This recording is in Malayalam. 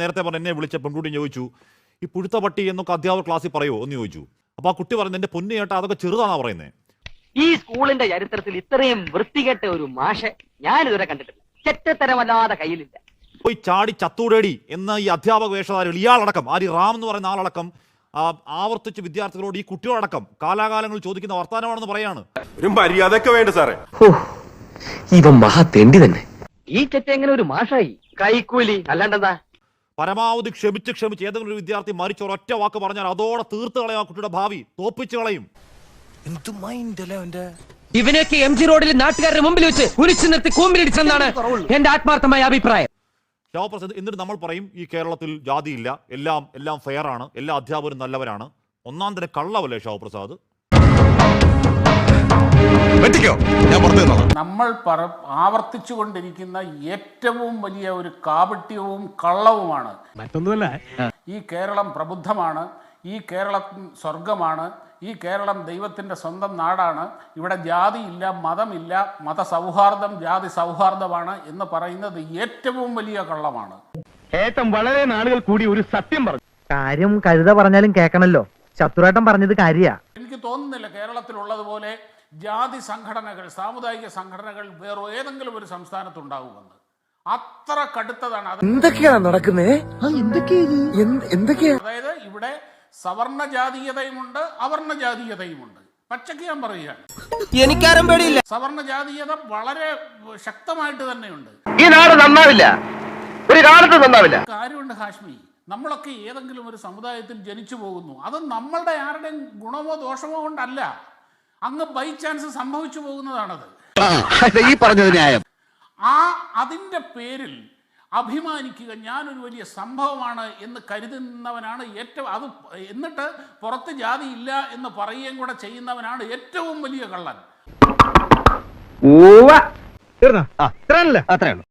നേരത്തെ പറഞ്ഞ എന്നെ വിളിച്ച പെൺകുട്ടി ചോദിച്ചു, ഈ പുഴുത്ത പട്ടി എന്നൊക്കെ അധ്യാപകർ ക്ലാസ്സിൽ പറയുമോ എന്ന് ചോദിച്ചു. അപ്പൊ ആ കുട്ടി പറഞ്ഞു, എന്റെ പൊന്നു ചേട്ടാ അതൊക്കെ ചെറുതാണാ പറയുന്നത്. ഈ സ്കൂളിന്റെ ചരിത്രത്തിൽ ഇത്രയും വൃത്തികെട്ട ഒരു മാഷെ ഞാനിതുവരെ കണ്ടിട്ടില്ല. ചെറ്റത്തരമല്ലാതെ കയ്യിലില്ല. പോയി ചാടി ചത്തൂടേടി എന്ന ഈ അധ്യാപക വേഷധാരികൾ, ഇയാളടക്കം ആരി റാം എന്ന് പറയുന്ന ആളടക്കം ആവർത്തിച്ച് വിദ്യാർത്ഥികളോട്, ഈ കുട്ടികളടക്കം കാലാകാലങ്ങൾ ചോദിക്കുന്ന വർത്തമാനമാണെന്ന് പറയാണ്. ഒരു മര്യാദയൊക്കെ വേണ്ട സാറേ. ഇവൻ മഹാ തെണ്ടി തന്നെ. ഈ ചെറ്റ എങ്ങനെ ഒരു മാഷായി? കൈക്കൂലി അല്ലാണ്ടെന്താ? പരമാവധി ക്ഷമിച്ച് ഏതെങ്കിലും ഒരു വിദ്യാർത്ഥി മരിച്ച ഒരൊറ്റ വാക്ക് പറഞ്ഞാൽ അതോടെ തീർത്ത് കളയും, ആ കുട്ടിയുടെ ഭാവി തോപ്പിച്ച് കളയും. ഇവനൊക്കെ MG റോഡിൽ നാട്ടുകാരുടെ മുമ്പിൽ വെച്ച് കുരിച്ചു നിർത്തി കൂമ്പിലിടിച്ചെന്നാണ് എന്റെ ആത്മാർത്ഥമായ അഭിപ്രായം. ശിവപ്രസാദ്, എന്നിട്ട് നമ്മൾ പറയും ഈ കേരളത്തിൽ ജാതിയില്ല, എല്ലാം ഫെയർ ആണ്, എല്ലാ അധ്യാപകരും നല്ലവരാണ്. ഒന്നാം തരം കള്ളവല്ലേ ശിവപ്രസാദ്? നമ്മൾ ആവർത്തിച്ചുകൊണ്ടിരിക്കുന്ന ഏറ്റവും വലിയ ഒരു കാപട്യവും കള്ളവുമാണ്. മറ്റൊന്നുമല്ല, ഈ കേരളം പ്രബുദ്ധമാണ്, ഈ കേരളം സ്വർഗമാണ്, ഈ കേരളം ദൈവത്തിൻ്റെ സ്വന്തം നാടാണ്, ഇവിടെ ജാതിയില്ല, മതമില്ല, മതസൗഹാർദ്ദം ജാതി സൗഹാർദ്ദമാണ് എന്ന് പറയുന്നത് ഏറ്റവും വലിയ കള്ളമാണ്. ഏട്ടൻ വളരെ നാളുകൾ കൂടി ഒരു സത്യം പറഞ്ഞു. കാര്യം കഴുത പറഞ്ഞാലും കേൾക്കണല്ലോ. ശത്രുവേട്ടൻ പറഞ്ഞത് കാര്യ. എനിക്ക് തോന്നുന്നില്ല കേരളത്തിലുള്ളതുപോലെ ജാതി സംഘടനകൾ, സാമുദായിക സംഘടനകൾ വേറെ ഏതെങ്കിലും ഒരു സംസ്ഥാനത്തുണ്ടാകുമെന്ന്. അത്ര കടുത്തതാണ്. എന്തൊക്കെയാണ് നടക്കുന്നേ? എന്തൊക്കെയാ? അതായത് ഇവിടെ സവർണ ജാതീയതയുമുണ്ട്, അവർണ ജാതീയതയുമുണ്ട്. പച്ചക്ക് ഞാൻ പറയുകയാണ്, എനിക്കാരും പേടിയില്ല. സവർണ ജാതീയത വളരെ ശക്തമായിട്ട് തന്നെയുണ്ട്. ഈ നാട് നന്നാവില്ല, ഒരു കാലത്ത് നന്നാവില്ല. കാര്യമുണ്ട് ഹാഷ്മി, നമ്മളൊക്കെ ഏതെങ്കിലും ഒരു സമുദായത്തിൽ ജനിച്ചു പോകുന്നു. അത് നമ്മളുടെ ആരുടെയും ഗുണമോ ദോഷമോ കൊണ്ടല്ല, അങ്ങ് ബൈ ചാൻസ് സംഭവിച്ചു പോകുന്നതാണത്. ഈ പറഞ്ഞത് ന്യായം. അതിൻ്റെ പേരിൽ അഭിമാനിക്കുക, ഞാനൊരു വലിയ സംഭവമാണ് എന്ന് കരുതുന്നവനാണ് ഏറ്റവും, അത് എന്നിട്ട് പുറത്ത് ജാതി ഇല്ല എന്ന് പറയുകയും കൂടെ ചെയ്യുന്നവനാണ് ഏറ്റവും വലിയ കള്ളൻ. തീർന്നോ? അത്രേ ഉള്ളൂ.